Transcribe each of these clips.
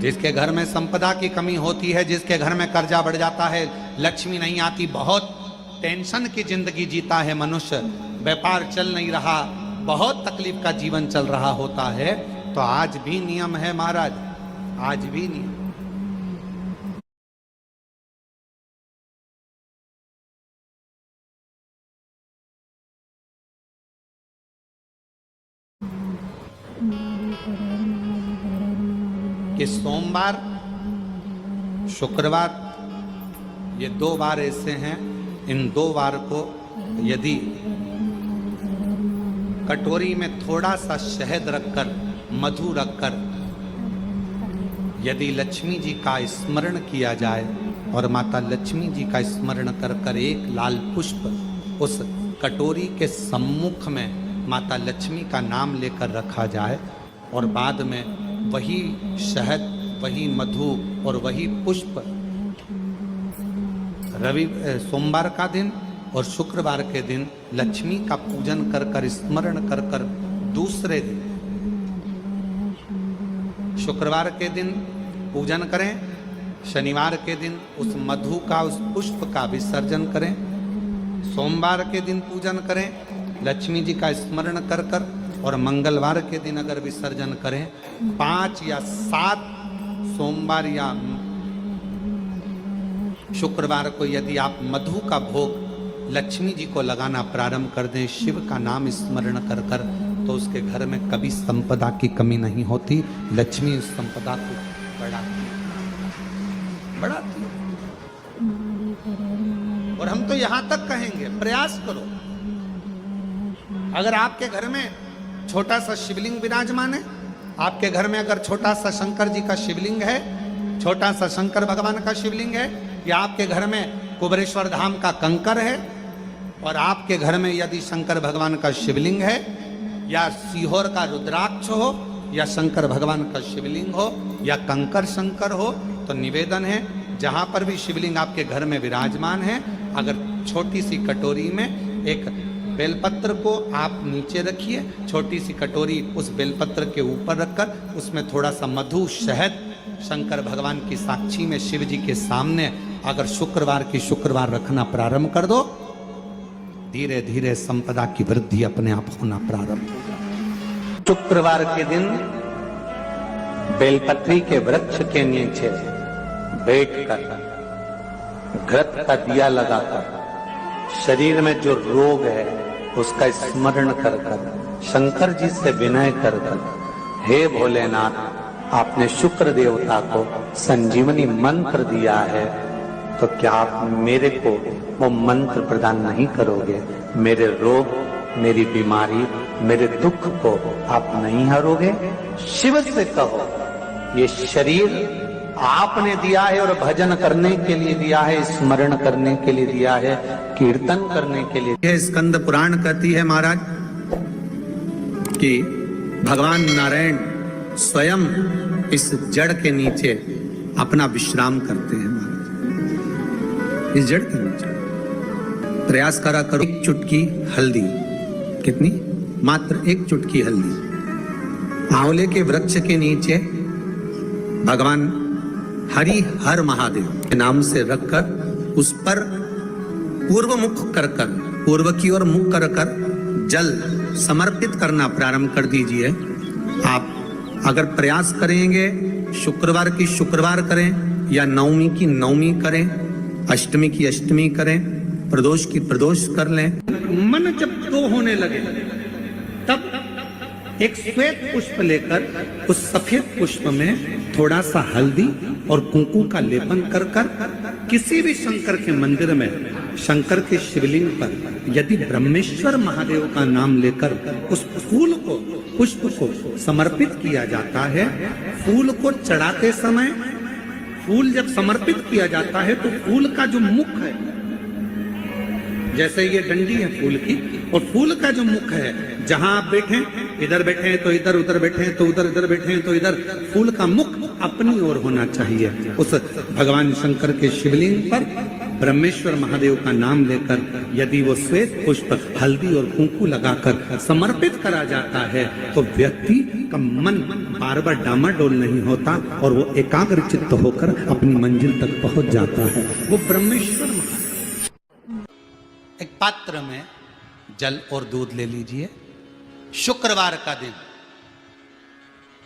जिसके घर में संपदा की कमी होती है, जिसके घर में कर्जा बढ़ जाता है, लक्ष्मी नहीं आती, बहुत टेंशन की जिंदगी जीता है मनुष्य, व्यापार चल नहीं रहा, बहुत तकलीफ का जीवन चल रहा होता है, तो आज भी नियम है महाराज, आज भी नियम। कि सोमवार, शुक्रवार, ये 2 बार ऐसे हैं, इन 2 बार को यदि कटोरी में थोड़ा सा शहद रखकर, मधु रखकर यदि लक्ष्मी जी का स्मरण किया जाए और माता लक्ष्मी जी का स्मरण कर कर एक लाल पुष्प उस कटोरी के सम्मुख में माता लक्ष्मी का नाम लेकर रखा जाए और बाद में वही शहद, वही मधु और वही पुष्प सोमवार का दिन और शुक्रवार के दिन लक्ष्मी का पूजन कर कर, स्मरण कर कर, दूसरे दिन शुक्रवार के दिन पूजन करें, शनिवार के दिन उस मधु का, उस पुष्प का विसर्जन करें, सोमवार के दिन पूजन करें लक्ष्मी जी का स्मरण कर कर, और मंगलवार के दिन अगर विसर्जन करें, 5 या 7 सोमवार या शुक्रवार को यदि आप मधु का भोग लक्ष्मी जी को लगाना प्रारंभ कर दें, शिव का नाम स्मरण कर कर, तो उसके घर में कभी संपदा की कमी नहीं होती, लक्ष्मी उस संपदा को बढ़ाती। और हम तो यहां तक कहेंगे, प्रयास करो, अगर आपके घर में छोटा सा शिवलिंग विराजमान है, आपके घर में अगर छोटा सा शंकर जी का शिवलिंग है, छोटा सा शंकर भगवान का शिवलिंग है, या आपके घर में कुबेरेश्वर धाम का कंकर है, और आपके घर में यदि शंकर भगवान का शिवलिंग है, या सीहोर का रुद्राक्ष हो, या शंकर भगवान का शिवलिंग हो, या कंकर शंकर हो, तो निवेदन है जहां पर भी शिवलिंग आपके घर में विराजमान है, अगर छोटी सी कटोरी में एक बेलपत्र को आप नीचे रखिए, छोटी सी कटोरी उस बेलपत्र के ऊपर रखकर उसमें थोड़ा सा मधु, शहद, शंकर भगवान की साक्षी में शिव जी के सामने अगर शुक्रवार की शुक्रवार रखना प्रारंभ कर दो, धीरे धीरे संपदा की वृद्धि अपने आप होना प्रारंभ होगा। शुक्रवार के दिन बेलपत्री के वृक्ष के नीचे बैठकर घृत का दिया लगाकर शरीर में जो रोग है उसका स्मरण कर कर, शंकर जी से विनय कर कर, हे भोलेनाथ, आपने शुक्र देवता को संजीवनी मंत्र दिया है, तो क्या आप मेरे को वो मंत्र प्रदान नहीं करोगे? मेरे रोग, मेरी बीमारी, मेरे दुख को आप नहीं हरोगे? शिव से कहो, ये शरीर आपने दिया है और भजन करने के लिए दिया है, स्मरण करने के लिए दिया है, कीर्तन करने के लिए। यह स्कंद पुराण कहती है महाराज कि भगवान नारायण स्वयं इस जड़ के नीचे अपना विश्राम करते हैं महाराज, इस जड़ के नीचे। प्रयास करा करो, एक चुटकी हल्दी, कितनी? मात्र एक चुटकी हल्दी, आंवले के वृक्ष के नीचे भगवान हरि हर महादेव के नाम से रखकर उस पर पूर्व मुख कर कर, पूर्व की ओर मुख कर कर जल समर्पित करना प्रारंभ कर दीजिए। आप अगर प्रयास करेंगे, शुक्रवार की शुक्रवार करें, या नवमी की नवमी करें, अष्टमी की अष्टमी करें, प्रदोष की प्रदोष कर लें। मन जब तो होने लगे तब एक श्वेत पुष्प लेकर उस सफेद पुष्प में थोड़ा सा हल्दी और कुंकू का लेपन कर कर किसी भी शंकर के मंदिर में, शंकर के शिवलिंग पर यदि ब्रह्मेश्वर महादेव का नाम लेकर उस फूल को, पुष्प को समर्पित किया जाता है, फूल को चढ़ाते समय, फूल जब समर्पित किया जाता है तो फूल का जो मुख है, जैसे ये डंडी है फूल की, और फूल का जो मुख है, जहां आप बैठे, इधर बैठे हैं तो इधर, उधर बैठे हैं तो उधर, इधर बैठे हैं तो इधर, फूल का मुख अपनी ओर होना चाहिए। उस भगवान शंकर के शिवलिंग पर ब्रह्मेश्वर महादेव का नाम लेकर यदि वो श्वेत पुष्प हल्दी और कुंकू लगाकर समर्पित करा जाता है तो व्यक्ति का मन बार बार डामाडोल नहीं होता और वो एकाग्र चित्त होकर अपनी मंजिल तक पहुंच जाता है। वो ब्रह्मेश्वर महादेव। एक पात्र में जल और दूध ले लीजिए, शुक्रवार का दिन।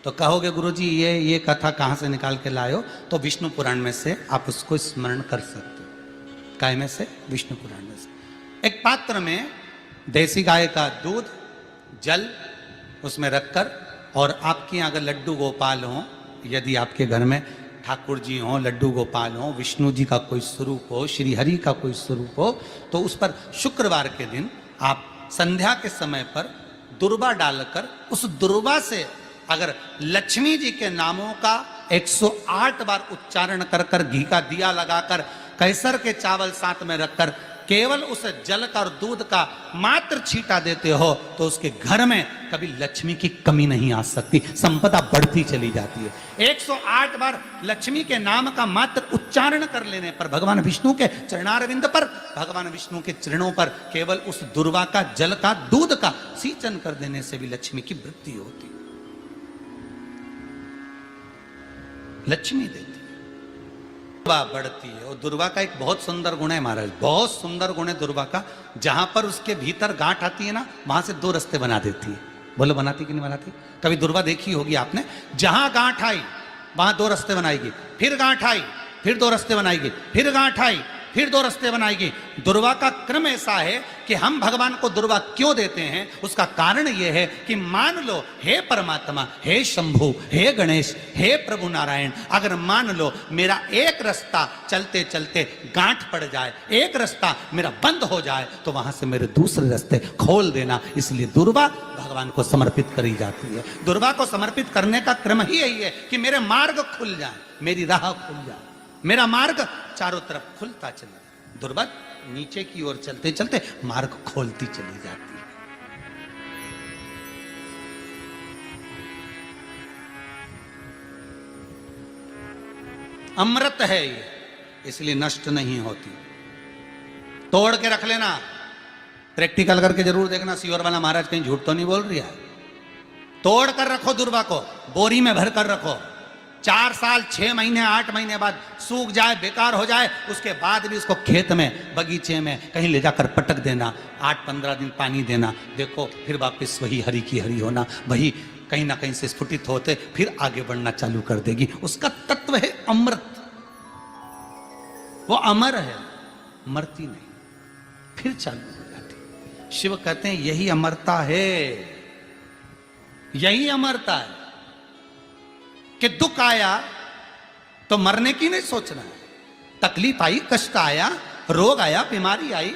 तो कहोगे गुरुजी ये कथा कहां से निकाल के लाए हो? तो विष्णु पुराण में से आप उसको स्मरण कर सकते हो। काय में से? विष्णु पुराण में से। एक पात्र में देसी गाय का दूध, जल उसमें रखकर, और आपके यहाँ अगर लड्डू गोपाल हो, यदि आपके घर में ठाकुर जी हो, लड्डू गोपाल हो, विष्णु जी का कोई स्वरूप हो, श्री हरि का कोई स्वरूप हो, तो उस पर शुक्रवार के दिन आप संध्या के समय पर दुर्वा डालकर उस दुर्वा से अगर लक्ष्मी जी के नामों का 108 बार उच्चारण कर कर, घी का दिया लगाकर, कैसर के चावल साथ में रखकर केवल उस जल का और दूध का मात्र छींटा देते हो तो उसके घर में कभी लक्ष्मी की कमी नहीं आ सकती, संपदा बढ़ती चली जाती है। 108 बार लक्ष्मी के नाम का मात्र उच्चारण कर लेने पर, भगवान विष्णु के चरणारविंद पर, भगवान विष्णु के चरणों पर केवल उस दुर्वा का, जल का, दूध का सींचन कर देने से भी लक्ष्मी की वृद्धि होती है, लक्ष्मी देती है, दुर्वा बढ़ती है। और दुर्वा का एक बहुत सुंदर गुण है महाराज, बहुत सुंदर गुण है दुर्वा का। जहां पर उसके भीतर गांठ आती है ना, वहां से 2 रास्ते बना देती है। बोलो बनाती कि नहीं बनाती? कभी दुर्वा देखी होगी आपने। जहां गांठ आई वहां 2 रास्ते बनाएगी, फिर गांठ आई फिर 2 रास्ते बनाएगी, फिर गांठ आई फिर 2 रास्ते बनाएगी। दुर्वा का क्रम ऐसा है कि हम भगवान को दुर्वा क्यों देते हैं? उसका कारण यह है कि मान लो, हे परमात्मा, हे शंभु, हे गणेश, हे प्रभु नारायण, अगर मान लो मेरा एक रास्ता चलते चलते गांठ पड़ जाए, एक रास्ता मेरा बंद हो जाए, तो वहां से मेरे दूसरे रास्ते खोल देना। इसलिए दुर्वा भगवान को समर्पित करी जाती है। दुर्वा को समर्पित करने का क्रम ही यही है कि मेरे मार्ग खुल जाए, मेरी राह खुल जाए, मेरा मार्ग चारों तरफ खुलता चले। दुर्वा नीचे की ओर चलते चलते मार्ग खोलती चली जाती है। अमृत है ये, इसलिए नष्ट नहीं होती। तोड़ के रख लेना, प्रैक्टिकल करके जरूर देखना। सीवर वाला महाराज कहीं झूठ तो नहीं बोल रही है। तोड़ कर रखो दुर्वा को, बोरी में भर कर रखो। 4 साल, 6 महीने, 8 महीने बाद सूख जाए, बेकार हो जाए, उसके बाद भी उसको खेत में, बगीचे में कहीं ले जाकर पटक देना। 8-15 दिन पानी देना, देखो फिर वापस वही हरी की हरी होना, वही कहीं ना कहीं से स्फुटित होते फिर आगे बढ़ना चालू कर देगी। उसका तत्व है अमृत, वो अमर है, मरती नहीं, फिर चालू हो जाती। शिव कहते हैं यही अमरता है, यही अमरता है कि दुख आया तो मरने की नहीं सोचना है। तकलीफ आई, कष्ट आया, रोग आया, बीमारी आई,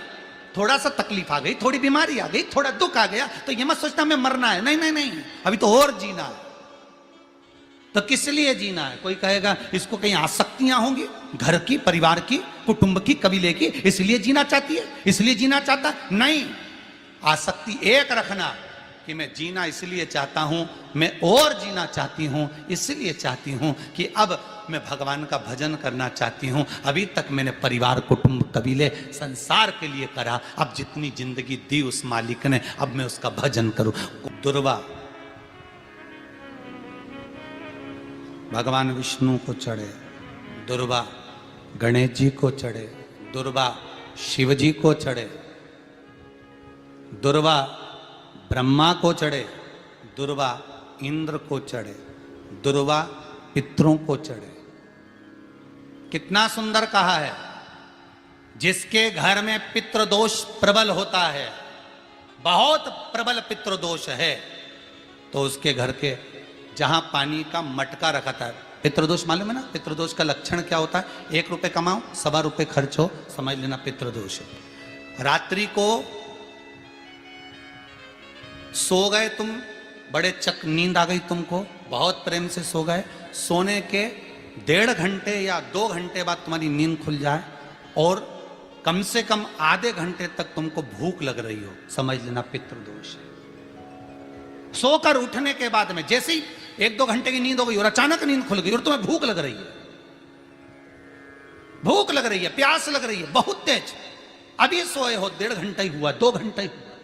थोड़ा सा तकलीफ आ गई, थोड़ी बीमारी आ गई, थोड़ा दुख आ गया, तो ये मत सोचना मैं मरना है। नहीं नहीं नहीं, अभी तो और जीना है। तो किस लिए जीना है? कोई कहेगा इसको कहीं आसक्तियां होंगी, घर की, परिवार की, कुटुंब की, कबीले की, इसलिए जीना चाहती है, इसलिए जीना चाहता। नहीं, आसक्ति एक रखना कि मैं जीना इसलिए चाहता हूं, मैं और जीना चाहती हूं, इसलिए चाहती हूं कि अब मैं भगवान का भजन करना चाहती हूं। अभी तक मैंने परिवार, कुटुंब, कबीले, संसार के लिए करा, अब जितनी जिंदगी दी उस मालिक ने, अब मैं उसका भजन करूं। दुर्वा भगवान विष्णु को चढ़े, दुर्वा गणेश जी को चढ़े, दुर्वा शिव जी को चढ़े, दुर्वा ब्रह्मा को चढ़े, दुर्वा इंद्र को चढ़े, दुर्वा पितरों को चढ़े। कितना सुंदर कहा है। जिसके घर में पितृदोष प्रबल होता है, बहुत प्रबल पितृदोष है, तो उसके घर के जहां पानी का मटका रखा था, पितृदोष मालूम है ना? पितृदोष का लक्षण क्या होता है? 1 रुपए कमाओ, 1.25 रुपए खर्च हो, समझ लेना पितृदोष है। रात्रि को सो गए तुम, बड़े चक नींद आ गई तुमको, बहुत प्रेम से सो गए, सोने के 1.5 घंटे या 2 घंटे बाद तुम्हारी नींद खुल जाए और कम से कम आधे घंटे तक तुमको भूख लग रही हो, समझ लेना पितृदोष है। सोकर उठने के बाद में जैसे ही 1-2 घंटे की नींद हो गई और अचानक नींद खुल गई और तुम्हें भूख लग रही है, भूख लग रही है, प्यास लग रही है बहुत तेज, अभी सोए हो 1.5 घंटा ही हुआ, 2 घंटा ही हुआ,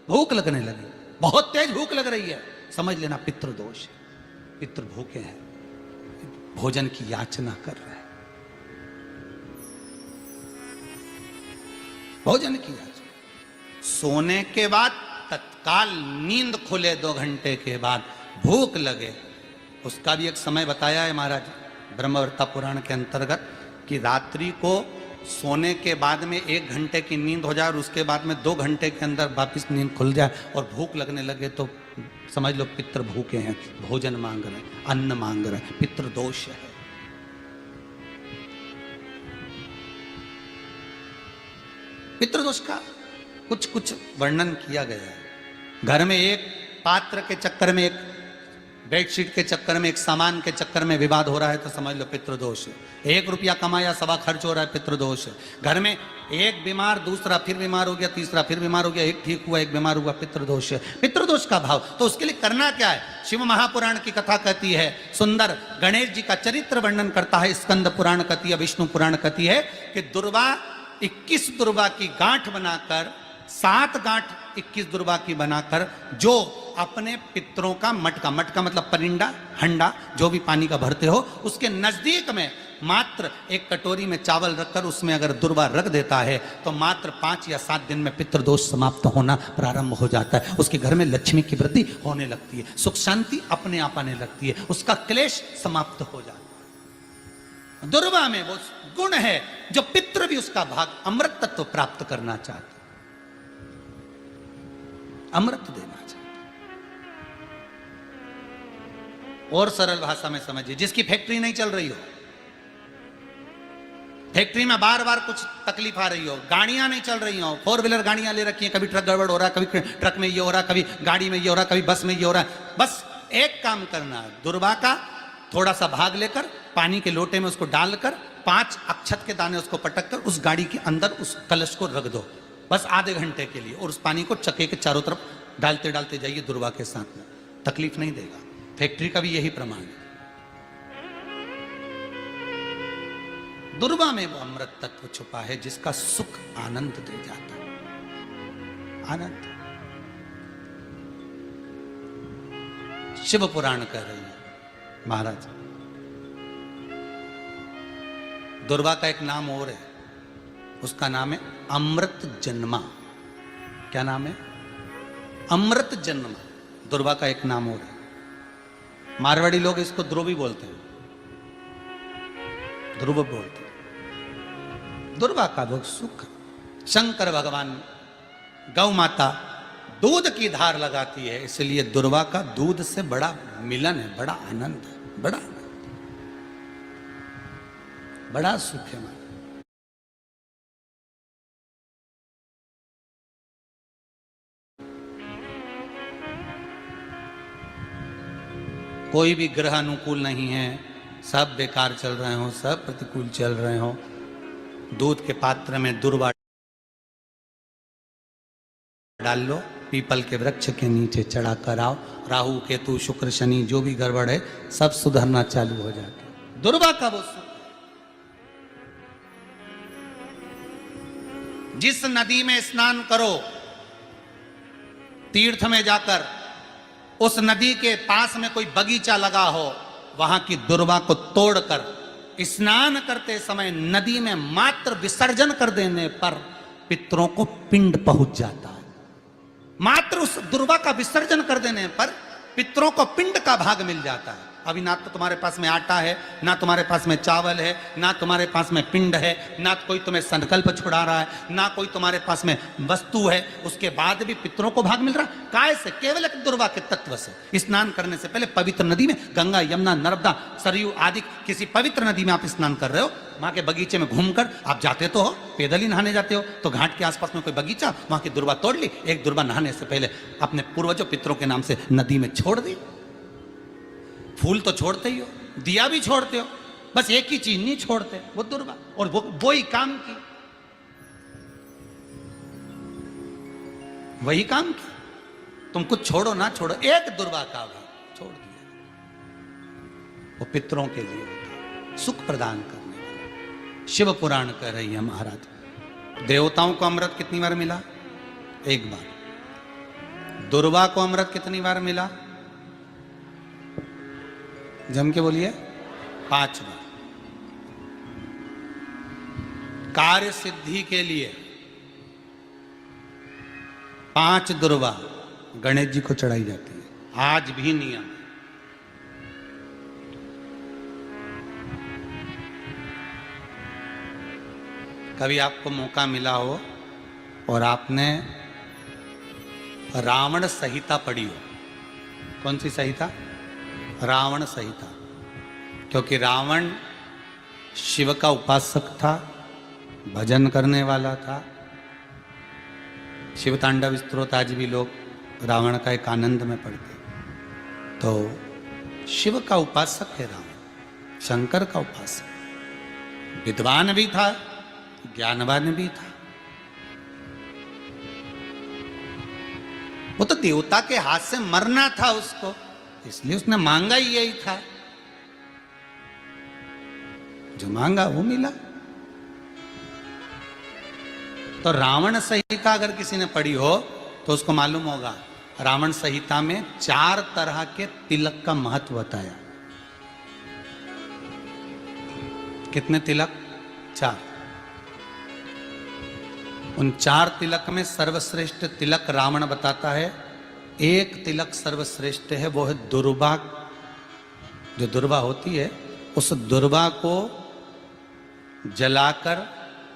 भूख लगने लगी, बहुत तेज भूख लग रही है, समझ लेना पितृदोष है। पितृ भूखे हैं, भोजन की याचना कर रहे हैं, भोजन की याचना। सोने के बाद तत्काल नींद खुले 2 घंटे के बाद, भूख लगे, उसका भी एक समय बताया है महाराज ब्रह्मवर्ता पुराण के अंतर्गत कि रात्रि को सोने के बाद में 1 घंटे की नींद हो जाए और उसके बाद में 2 घंटे के अंदर वापिस नींद खुल जाए और भूख लगने लगे तो समझ लो पितृ भूखे हैं, भोजन मांग रहे हैं, अन्न मांग रहे हैं, पितृ दोष है। पितृदोष का कुछ कुछ वर्णन किया गया है। घर में एक पात्र के चक्कर में, एक बेडशीट के चक्कर में, एक सामान के चक्कर में विवाद हो रहा है तो समझ लो पितृदोष है। 1 रुपया कमाया, 1.25 खर्च हो रहा है, पितृदोष है। घर में एक बीमार, दूसरा फिर बीमार हो गया, तीसरा फिर बीमार हो गया, एक ठीक हुआ, एक बीमार हुआ, पितृदोष है। पितृदोष का भाव तो उसके लिए करना क्या है? शिव महापुराण की कथा कहती है, सुंदर गणेश जी का चरित्र वर्णन करता है, स्कंद पुराण कहती है, विष्णु पुराण कहती है कि दुर्वा 21 दुर्वा की गांठ बनाकर, 7 गांठ 21 दुर्वा की बनाकर जो अपने पितरों का मटका, मटका मतलब परिंडा, हंडा, जो भी पानी का भरते हो, उसके नजदीक में मात्र एक कटोरी में चावल रखकर उसमें अगर दुर्वा रख देता है तो मात्र 5 या 7 दिन में पितृदोष समाप्त होना प्रारंभ हो जाता है। उसके घर में लक्ष्मी की वृद्धि होने लगती है, सुख शांति अपने आप आने लगती है, उसका क्लेश समाप्त हो जाता है। दुर्वा में वो गुण है जो पितृ भी उसका भाग अमृत तत्व प्राप्त करना चाहते, अमृत देना चाहते। और सरल भाषा में समझिए, जिसकी फैक्ट्री नहीं चल रही हो, फैक्ट्री में बार बार कुछ तकलीफ आ रही हो, गाड़ियां नहीं चल रही हो, 4 व्हीलर गाड़ियां ले रखी हैं, कभी ट्रक गड़बड़ हो रहा है, कभी ट्रक में ये हो रहा है, कभी गाड़ी में ये हो रहा है, कभी बस में ये हो रहा है, बस एक काम करना है, दुर्वा का थोड़ा सा भाग लेकर पानी के लोटे में उसको डालकर 5 अक्षत के दाने उसको पटक कर उस गाड़ी के अंदर उस कलश को रख दो, बस आधे घंटे के लिए, और उस पानी को चक्के के चारों तरफ डालते डालते जाइए दुर्वा के साथ में, तकलीफ नहीं देगा। फैक्ट्री का भी यही प्रमाण है। दुर्वा में वो अमृत तत्व छुपा है जिसका सुख आनंद दे जाता है, आनंद। शिव पुराण कह रही है महाराज, दुर्वा का एक नाम और है, उसका नाम है अमृत जन्मा। क्या नाम है? अमृत जन्मा। दुर्वा का एक नाम और है। मारवाड़ी लोग इसको ध्रुवी बोलते हैं, ध्रुव बोलते हैं। दुर्वा का भोग सुख। शंकर भगवान गौ माता दूध की धार लगाती है, इसलिए दुर्वा का दूध से बड़ा मिलन है, बड़ा आनंद है, बड़ा आनंद, बड़ा सुख है। कोई भी ग्रह अनुकूल नहीं है, सब बेकार चल रहे हो, सब प्रतिकूल चल रहे हो, दूध के पात्र में दुर्वा डाल लो, पीपल के वृक्ष के नीचे चढ़ा कर आओ, राहु केतु शुक्र शनि जो भी गड़बड़ है सब सुधरना चालू हो जाता है। दुर्वा का वो सुख। जिस नदी में स्नान करो, तीर्थ में जाकर उस नदी के पास में कोई बगीचा लगा हो, वहां की दुर्वा को तोड़कर स्नान करते समय नदी में मात्र विसर्जन कर देने पर पितरों को पिंड पहुंच जाता है। मात्र उस दुर्वा का विसर्जन कर देने पर पितरों को पिंड का भाग मिल जाता है। अभी ना तो तुम्हारे पास में आटा है, ना तुम्हारे पास में चावल है, ना तुम्हारे पास में पिंड है, ना कोई तुम्हें संकल्प छुड़ा रहा है, ना कोई तुम्हारे पास में वस्तु है, उसके बाद भी पितरों को भाग मिल रहा है। काय से? केवल एक दुर्वा के तत्व से। स्नान करने से पहले पवित्र नदी में, गंगा यमुना नर्मदा सरयू आदि किसी पवित्र नदी में आप स्नान कर रहे हो, वहां के बगीचे में घूमकर आप जाते तो हो, पैदल ही नहाने जाते हो, तो घाट के आसपास में कोई बगीचा, वहां की दुर्वा तोड़ ली, एक दुर्वा नहाने से पहले अपने पूर्वजों पितरों के नाम से नदी में छोड़ दी। फूल तो छोड़ते ही हो, दिया भी छोड़ते हो, बस एक ही चीज नहीं छोड़ते, वो दुर्वा, और वो ही काम की, वही काम की। तुम कुछ छोड़ो ना छोड़ो, एक दुर्वा का भाग छोड़ दिया, वो पितरों के लिए होता है, सुख प्रदान करने वाला। शिव पुराण कह रही है महाराज। देवताओं को अमृत कितनी बार मिला? एक बार। दुर्वा को अमृत कितनी बार मिला? जम के बोलिए, 5 बार। कार्य सिद्धि के लिए 5 दुर्वा गणेश जी को चढ़ाई जाती है, आज भी नियम। कभी आपको मौका मिला हो और आपने रावण संहिता पढ़ी हो। कौन सी संहिता? रावण संहिता। क्योंकि रावण शिव का उपासक था, भजन करने वाला था। शिव तांडव स्तोत्र आज भी लोग रावण का एक आनंद में पढ़ते। तो शिव का उपासक है रावण, शंकर का उपासक। विद्वान भी था, ज्ञानवान भी था। वो तो देवता के हाथ से मरना था उसको, इसलिए उसने मांगा ही यही था। जो मांगा वो मिला। तो रावण संहिता अगर किसी ने पढ़ी हो तो उसको मालूम होगा, रावण संहिता में 4 तरह के तिलक का महत्व बताया। कितने तिलक? 4। उन 4 तिलक में सर्वश्रेष्ठ तिलक रावण बताता है। एक तिलक सर्वश्रेष्ठ है, वो है दुर्वा। जो दुर्वा होती है, उस दुर्वा को जलाकर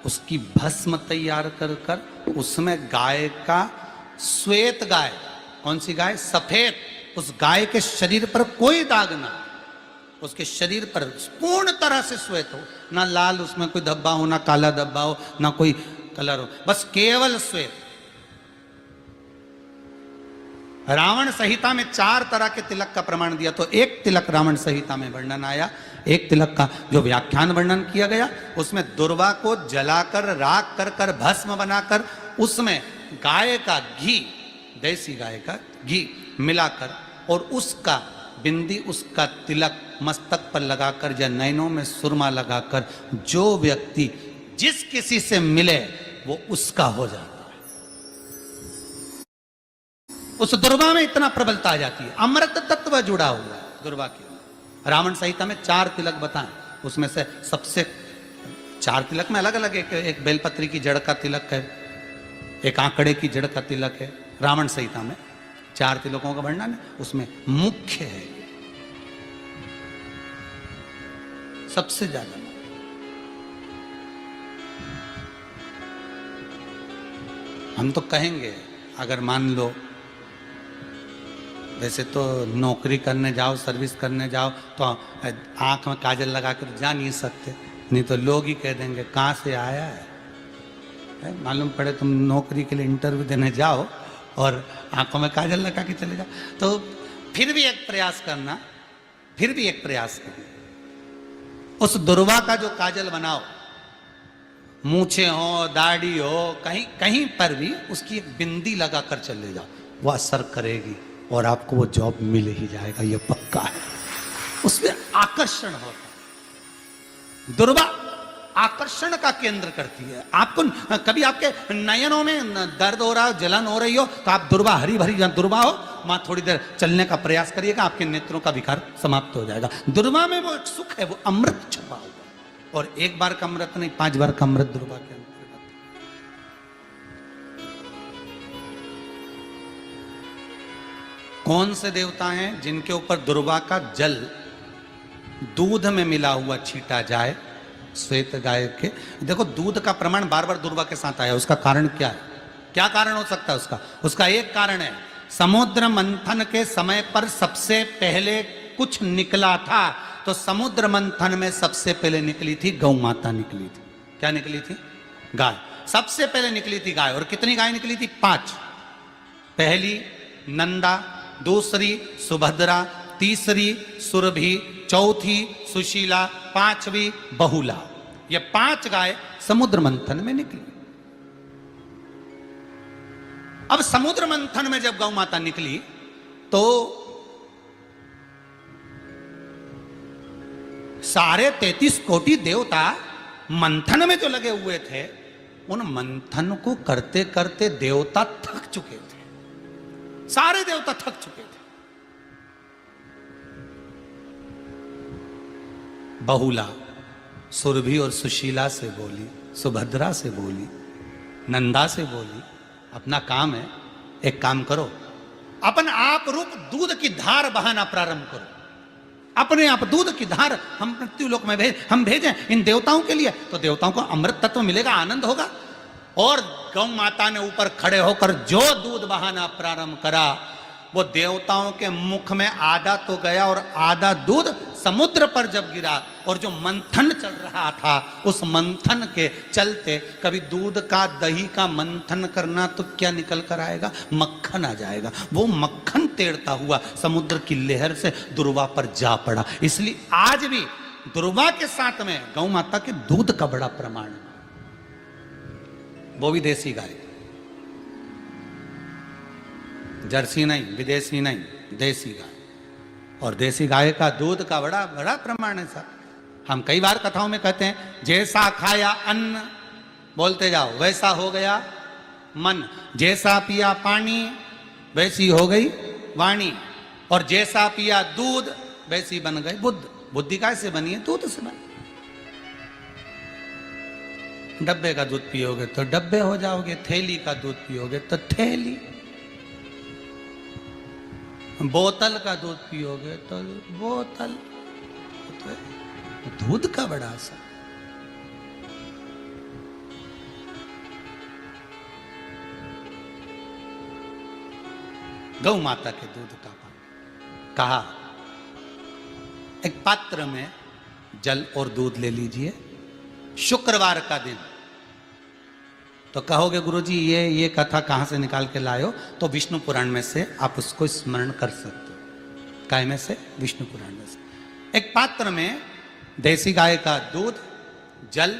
उसकी भस्म तैयार कर कर उसमें गाय का श्वेत गाय, कौन सी गाय? सफेद। उस गाय के शरीर पर कोई दाग ना, उसके शरीर पर पूर्ण तरह से श्वेत हो, ना लाल उसमें कोई धब्बा हो, ना काला धब्बा हो, ना कोई कलर हो, बस केवल श्वेत। रावण संहिता में 4 तरह के तिलक का प्रमाण दिया। तो एक तिलक रावण संहिता में वर्णन आया, एक तिलक का जो व्याख्यान वर्णन किया गया, उसमें दुर्वा को जलाकर राख कर कर भस्म बनाकर उसमें गाय का घी, देसी गाय का घी मिलाकर और उसका बिंदी, उसका तिलक मस्तक पर लगाकर या नैनों में सुरमा लगाकर जो व्यक्ति जिस किसी से मिले वो उसका हो जाता है। उस दुर्वा में इतना प्रबलता आ जाती है, अमृत तत्व जुड़ा हुआ है दुर्वा के। रावण संहिता में 4 तिलक बताएं, उसमें से सबसे 4 तिलक में अलग अलग एक बेलपत्री की जड़ का तिलक है, एक आंकड़े की जड़ का तिलक है। रावण संहिता में 4 तिलकों का वर्णन है, उसमें मुख्य है सबसे ज्यादा। हम तो कहेंगे, अगर मान लो वैसे तो नौकरी करने जाओ, सर्विस करने जाओ तो आंख में काजल लगा कर जा नहीं सकते, नहीं तो लोग ही कह देंगे कहाँ से आया है। मालूम पड़े तुम नौकरी के लिए इंटरव्यू देने जाओ और आंखों में काजल लगा के चले जाओ, तो फिर भी एक प्रयास करना, फिर भी एक प्रयास करना। उस दुर्वा का जो काजल बनाओ, मूछे हो, दाढ़ी हो, कहीं कहीं पर भी उसकी एक बिंदी लगा कर चले जाओ, वो असर करेगी और आपको वो जॉब मिल ही जाएगा, ये पक्का है। उसमें आकर्षण होता है। दुर्वा आकर्षण का केंद्र करती है। आपको कभी आपके नयनों में दर्द हो रहा हो, जलन हो रही हो, तो आप दुर्वा, हरी भरी दुर्वा हो, वहां थोड़ी देर चलने का प्रयास करिएगा, आपके नेत्रों का विकार समाप्त हो जाएगा। दुर्वा में वो एक सुख है, वो अमृत छपा हुआ, और एक बार का अमृत नहीं, 5 बार का अमृत दुर्वा के अंदर। कौन से देवता हैं जिनके ऊपर दुर्वा का जल दूध में मिला हुआ छीटा जाए, श्वेत गाय के? देखो, दूध का प्रमाण बार बार दुर्वा के साथ आया, उसका कारण क्या है? क्या कारण हो सकता है उसका? उसका एक कारण है, समुद्र मंथन के समय पर सबसे पहले कुछ निकला था, तो समुद्र मंथन में सबसे पहले निकली थी गौ माता निकली थी। क्या निकली थी? गाय। सबसे पहले निकली थी गाय। और कितनी गाय निकली थी? 5। पहली नंदा, दूसरी सुभद्रा, तीसरी सुरभि, चौथी सुशीला, 5वीं बहुला। ये 5 गाय समुद्र मंथन में निकली। अब समुद्र मंथन में जब गौ माता निकली तो सारे 33 कोटि देवता मंथन में जो लगे हुए थे, उन मंथन को करते करते देवता थक चुके थे, सारे देवता थक चुके थे। बहुला सुरभि और सुशीला से बोली, सुभद्रा से बोली, नंदा से बोली, अपना काम है, एक काम करो, अपन आप रूप दूध की धार बहाना प्रारंभ करो, अपने आप दूध की धार हम मृत्युलोक में हम भेजें इन देवताओं के लिए, तो देवताओं को अमृत तत्व मिलेगा, आनंद होगा। और गौ माता ने ऊपर खड़े होकर जो दूध बहाना प्रारंभ करा, वो देवताओं के मुख में आधा तो गया और आधा दूध समुद्र पर जब गिरा, और जो मंथन चल रहा था उस मंथन के चलते, कभी दूध का दही का मंथन करना तो क्या निकल कर आएगा, मक्खन आ जाएगा। वो मक्खन तेड़ता हुआ समुद्र की लहर से दुर्वा पर जा पड़ा। इसलिए आज भी दुर्वा के साथ में गौ माता के दूध का बड़ा प्रमाण है, वो भी देसी गाय, जर्सी नहीं, विदेशी नहीं, देसी गाय। और देसी गाय का दूध का बड़ा बड़ा प्रमाण है साहब। हम कई बार कथाओं में कहते हैं, जैसा खाया अन्न, बोलते जाओ, वैसा हो गया मन, जैसा पिया पानी वैसी हो गई वाणी, और जैसा पिया दूध वैसी बन गई बुद्ध। बुद्धि कैसे बनी है? दूध से बनी। डब्बे का दूध पियोगे तो डब्बे हो जाओगे, थैली का दूध पियोगे तो थैली, बोतल का दूध पियोगे तो बोतल। तो दूध का बड़ा असर। गौ माता के दूध का पान। कहा एक पात्र में जल और दूध ले लीजिए, शुक्रवार का दिन। तो कहोगे गुरुजी ये कथा कहां से निकाल के लाए हो? तो विष्णु पुराण में से आप उसको स्मरण कर सकते हो। काय में से? विष्णु पुराण में से। एक पात्र में देसी गाय का दूध, जल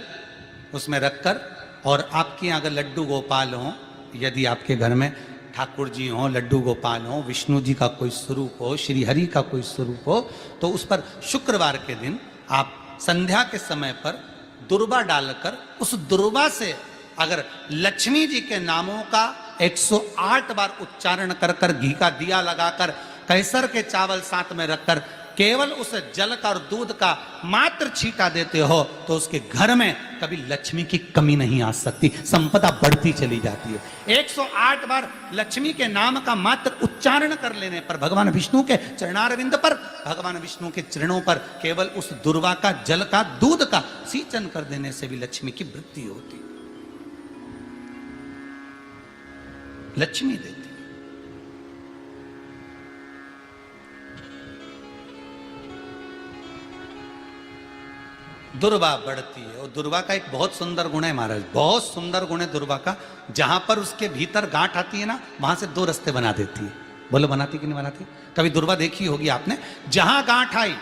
उसमें रखकर, और आपके अगर लड्डू गोपाल हो, यदि आपके घर में ठाकुर जी हो, लड्डू गोपाल हो, विष्णु जी का कोई स्वरूप हो, श्री हरि का कोई स्वरूप हो, तो उस पर शुक्रवार के दिन आप संध्या के समय पर दुर्वा डालकर, उस दुर्वा से अगर लक्ष्मी जी के नामों का 108 बार उच्चारण कर कर, घी का दिया लगाकर, कैसर के चावल साथ में रखकर, केवल उस जल का और दूध का मात्र छींटा देते हो, तो उसके घर में कभी लक्ष्मी की कमी नहीं आ सकती, संपदा बढ़ती चली जाती है। 108 बार लक्ष्मी के नाम का मात्र उच्चारण कर लेने पर, भगवान विष्णु के चरणारविंद पर, भगवान विष्णु के चरणों पर केवल उस दुर्वा का जल का दूध का सींचन कर देने से भी लक्ष्मी की वृद्धि होती, लक्ष्मी देती। दुर्वा बढ़ती है, और दुर्वा का एक बहुत सुंदर गुण है महाराज, बहुत सुंदर गुण है दुर्वा का। जहां पर उसके भीतर गांठ आती है ना, वहां से 2 रास्ते बना देती है। बोलो बनाती कि नहीं बनाती? कभी दुर्वा देखी होगी आपने, जहां गांठ आई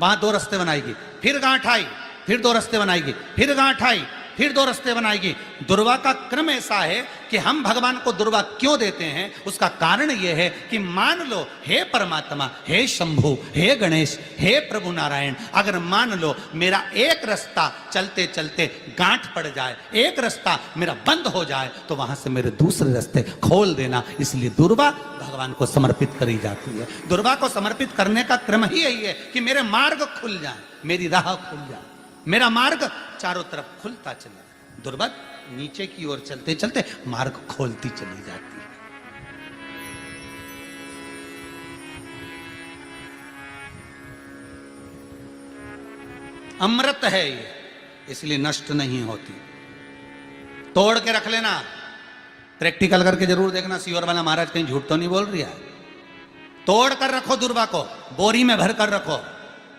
वहां 2 रास्ते बनाएगी, फिर गांठ आई फिर 2 रास्ते बनाएगी, फिर गांठ आई फिर 2 रास्ते बनाएगी। दुर्वा का क्रम ऐसा है कि हम भगवान को दुर्वा क्यों देते हैं, उसका कारण यह है कि मान लो, हे परमात्मा, हे शंभु, हे गणेश, हे प्रभु नारायण, अगर मान लो मेरा एक रास्ता चलते चलते गांठ पड़ जाए, एक रास्ता मेरा बंद हो जाए, तो वहां से मेरे दूसरे रास्ते खोल देना। इसलिए दुर्वा भगवान को समर्पित करी जाती है। दुर्वा को समर्पित करने का क्रम ही यही है कि मेरे मार्ग खुल जाए, मेरी राह खुल जाए, मेरा मार्ग चारों तरफ खुलता चले। दुर्वा नीचे की ओर चलते चलते मार्ग खोलती चली जाती है। अमृत है ये, इसलिए नष्ट नहीं होती। तोड़ के रख लेना, प्रैक्टिकल करके जरूर देखना, सियोर वाला महाराज कहीं झूठ तो नहीं बोल रही है। तोड़ कर रखो दुर्वा को, बोरी में भर कर रखो,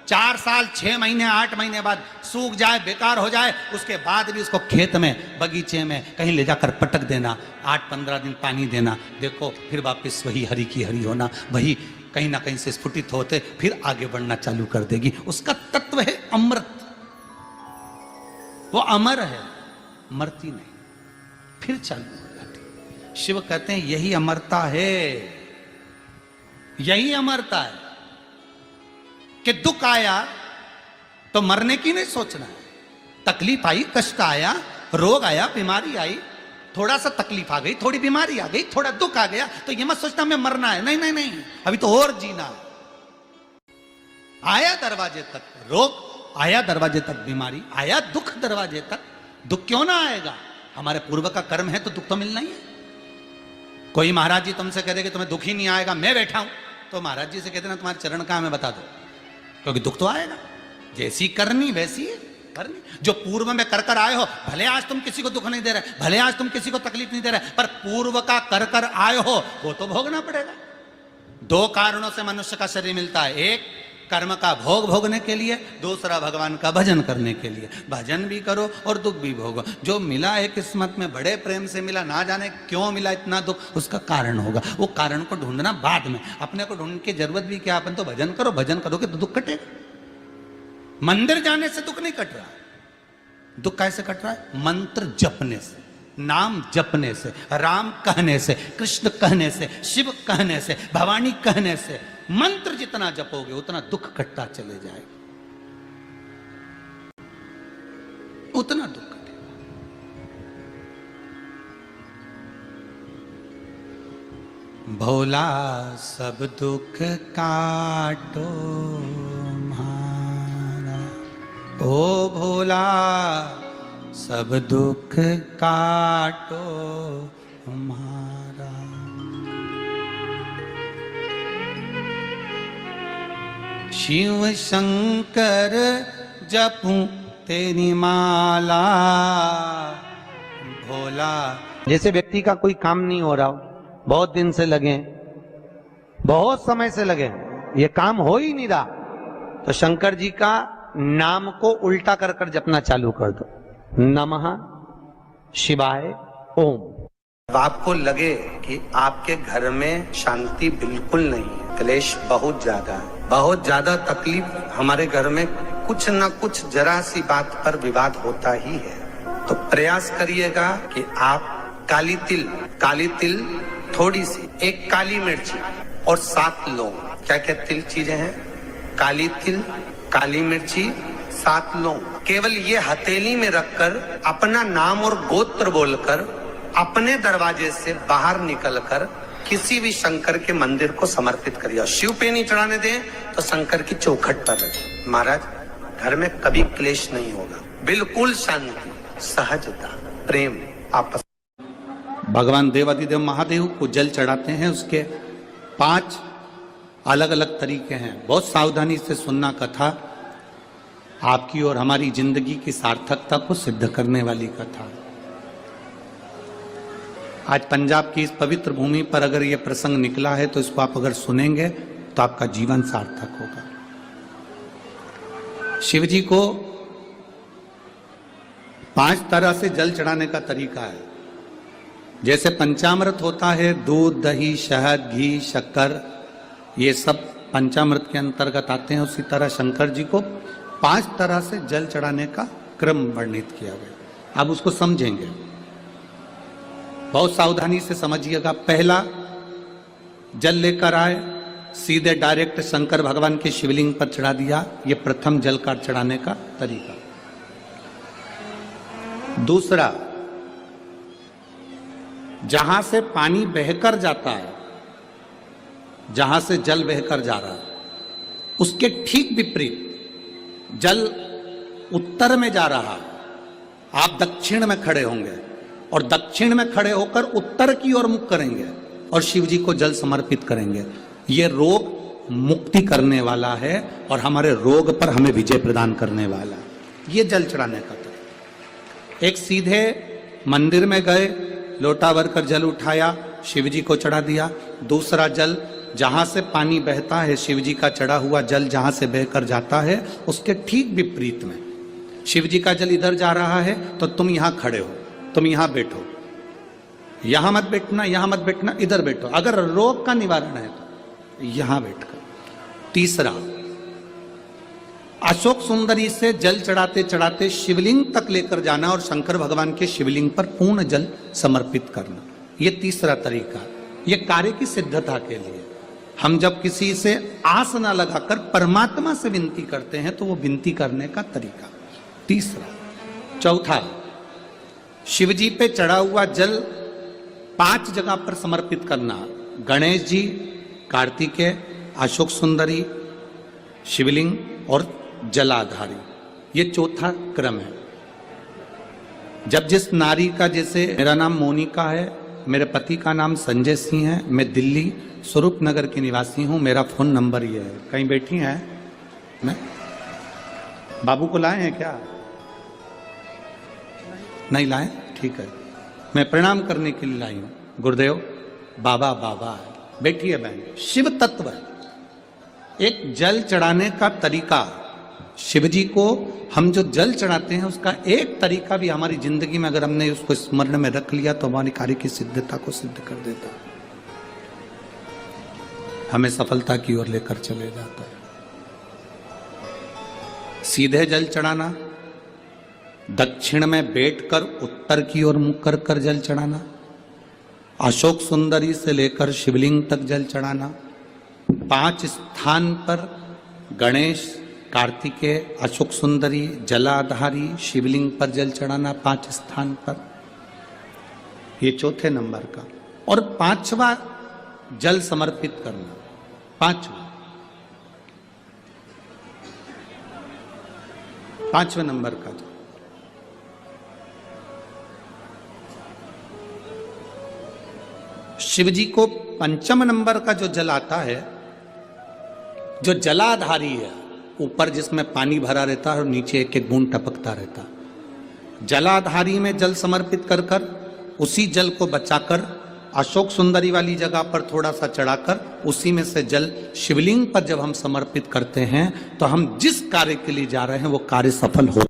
4 साल 6 महीने 8 महीने बाद सूख जाए, बेकार हो जाए, उसके बाद भी उसको खेत में, बगीचे में कहीं ले जाकर पटक देना, 8-15 दिन पानी देना, देखो फिर वापस वही हरी की हरी होना, वही कहीं ना कहीं से स्फुटित होते फिर आगे बढ़ना चालू कर देगी। उसका तत्व है अमृत, वो अमर है, मरती नहीं, फिर चालू हो जाती। शिव कहते हैं यही अमरता है, यही अमरता है कि दुख आया तो मरने की नहीं सोचना है, तकलीफ आई, कष्ट आया, रोग आया, बीमारी आई, थोड़ा सा तकलीफ आ गई, थोड़ी बीमारी आ गई, थोड़ा दुख आ गया, तो ये मत सोचना मैं मरना है। नहीं नहीं नहीं, अभी तो और जीना है। आया दरवाजे तक रोग, आया दरवाजे तक बीमारी, आया दुख दरवाजे तक, दुख क्यों ना आएगा? हमारे पूर्व का कर्म है तो दुख तो मिलना ही है। कोई महाराज जी तुमसे कह दे कि तुम्हें दुख ही नहीं आएगा, मैं बैठा हूं, तो महाराज जी से कहते ना तुम्हारे चरण कहां है बता दो, क्योंकि दुख तो आएगा। जैसी करनी वैसी करनी। जो पूर्व में कर कर आए हो, भले आज तुम किसी को दुख नहीं दे रहे, भले आज तुम किसी को तकलीफ नहीं दे रहे, पर पूर्व का कर कर आए हो वो तो भोगना पड़ेगा। दो कारणों से मनुष्य का शरीर मिलता है, एक कर्म का भोग भोगने के लिए, दूसरा भगवान का भजन करने के लिए। भजन भी करो और दुख भी भोगो। जो मिला है किस्मत में, बड़े प्रेम से मिला, ना जाने क्यों मिला इतना दुख, उसका कारण होगा। वो कारण को ढूंढना बाद में, अपने को ढूंढने की जरूरत भी क्या, अपन तो भजन करो, भजन करोगे तो दुख कटेगा। मंदिर जाने से दुख नहीं कट रहा, दुख कैसे कट रहा है? मंत्र जपने से, नाम जपने से, राम कहने से, कृष्ण कहने से, शिव कहने से, भवानी कहने से। मंत्र जितना जपोगे उतना दुख कटता चले जाएगा, उतना दुख कटेगा। भोला सब दुख काटो म्हारा, ओ भोला सब दुख काटो हमारा। शिव शंकर जपूं तेरी माला, भोला। जैसे व्यक्ति का कोई काम नहीं हो रहा हो, बहुत दिन से लगे, बहुत समय से लगे, ये काम हो ही नहीं रहा, तो शंकर जी का नाम को उल्टा कर कर जपना चालू कर दो। नमः शिवाय ओम। आपको लगे कि आपके घर में शांति बिल्कुल नहीं है, क्लेश बहुत ज्यादा है, बहुत ज्यादा तकलीफ, हमारे घर में कुछ न कुछ जरा सी बात पर विवाद होता ही है, तो प्रयास करिएगा कि आप काली तिल थोड़ी सी, एक काली मिर्ची और 7 लौंग, क्या क्या तिल चीजें हैं, काली तिल, काली मिर्ची, 7 लौंग, केवल ये हथेली में रखकर अपना नाम और गोत्र बोलकर अपने दरवाजे से बाहर निकलकर किसी भी शंकर के मंदिर को समर्पित करिए। शिव पे नहीं चढ़ाने दें तो शंकर की चौखट पर रखें। महाराज घर में कभी क्लेश नहीं होगा, बिल्कुल शांति, सहजता, प्रेम आपस। भगवान देवाधिदेव महादेव को जल चढ़ाते हैं, उसके 5 अलग अलग तरीके हैं। बहुत सावधानी से सुनना कथा, आपकी और हमारी जिंदगी की सार्थकता को सिद्ध करने वाली कथा। आज पंजाब की इस पवित्र भूमि पर अगर यह प्रसंग निकला है तो इसको आप अगर सुनेंगे तो आपका जीवन सार्थक होगा। शिव जी को 5 तरह से जल चढ़ाने का तरीका है। जैसे पंचामृत होता है, दूध, दही, शहद, घी, शक्कर, ये सब पंचामृत के अंतर्गत आते हैं, उसी तरह शंकर जी को 5 तरह से जल चढ़ाने का क्रम वर्णित किया गया। अब उसको समझेंगे, बहुत सावधानी से समझिएगा। पहला, जल लेकर आए, सीधे डायरेक्ट शंकर भगवान के शिवलिंग पर चढ़ा दिया, ये प्रथम जल का चढ़ाने का तरीका। दूसरा, जहां से पानी बहकर जाता है, जहां से जल बहकर जा रहा है, उसके ठीक विपरीत जल उत्तर में जा रहा है, आप दक्षिण में खड़े होंगे और दक्षिण में खड़े होकर उत्तर की ओर मुख करेंगे और शिव जी को जल समर्पित करेंगे। ये रोग मुक्ति करने वाला है और हमारे रोग पर हमें विजय प्रदान करने वाला है। ये जल चढ़ाने का तरीका। एक, सीधे मंदिर में गए, लोटा भरकर जल उठाया, शिव जी को चढ़ा दिया। दूसरा जल, जहां से पानी बहता है, शिव जी का चढ़ा हुआ जल जहां से बहकर जाता है, उसके ठीक विपरीत में शिव जी का जल इधर जा रहा है तो तुम यहां खड़े हो, तुम यहां बैठो, यहां मत बैठना, यहां मत बैठना, इधर बैठो। अगर रोग का निवारण है तो यहां बैठकर। तीसरा, अशोक सुंदरी से जल चढ़ाते चढ़ाते शिवलिंग तक लेकर जाना और शंकर भगवान के शिवलिंग पर पूर्ण जल समर्पित करना। यह तीसरा तरीका, यह कार्य की सिद्धता के लिए। हम जब किसी से आस ना लगाकर परमात्मा से विनती करते हैं तो वो विनती करने का तरीका। तीसरा, चौथा, शिव जी पे चढ़ा हुआ जल 5 जगह पर समर्पित करना। गणेश जी, कार्तिकेय, अशोक सुंदरी, शिवलिंग और जलाधारी। ये चौथा क्रम है। जब जिस नारी का, जैसे मेरा नाम मोनिका है, मेरे पति का नाम संजय सिंह है, मैं दिल्ली स्वरूप नगर की निवासी हूं, मेरा फोन नंबर ये है। कहीं बैठी हैं? मैं बाबू को लाए हैं क्या? नहीं लाए? ठीक है, मैं प्रणाम करने के लिए लाई हूं। गुरुदेव बाबा बाबा है। बैठी है बहन। शिव तत्व है। एक जल चढ़ाने का तरीका, शिव जी को हम जो जल चढ़ाते हैं उसका एक तरीका भी हमारी जिंदगी में अगर हमने उसको स्मरण में रख लिया तो हमारी कार्य की सिद्धता को सिद्ध कर देता है, हमें सफलता की ओर लेकर चले जाता है। सीधे जल चढ़ाना, दक्षिण में बैठकर उत्तर की ओर मुख कर कर जल चढ़ाना, अशोक सुंदरी से लेकर शिवलिंग तक जल चढ़ाना, 5 स्थान पर गणेश, कार्तिकेय, अशोक सुंदरी, जलाधारी, शिवलिंग पर जल चढ़ाना 5 स्थान पर। ये चौथे नंबर का। और 5वां जल समर्पित करना। 5वें नंबर का। शिव जी को 5म नंबर का जो जल आता है, जो जलाधारी है, ऊपर जिसमें पानी भरा रहता है और नीचे एक एक बूंद टपकता रहता। जलाधारी में जल समर्पित कर कर उसी जल को बचाकर अशोक सुंदरी वाली जगह पर थोड़ा सा चढ़ाकर उसी में से जल शिवलिंग पर जब हम समर्पित करते हैं तो हम जिस कार्य के लिए जा रहे हैं वो कार्य सफल हो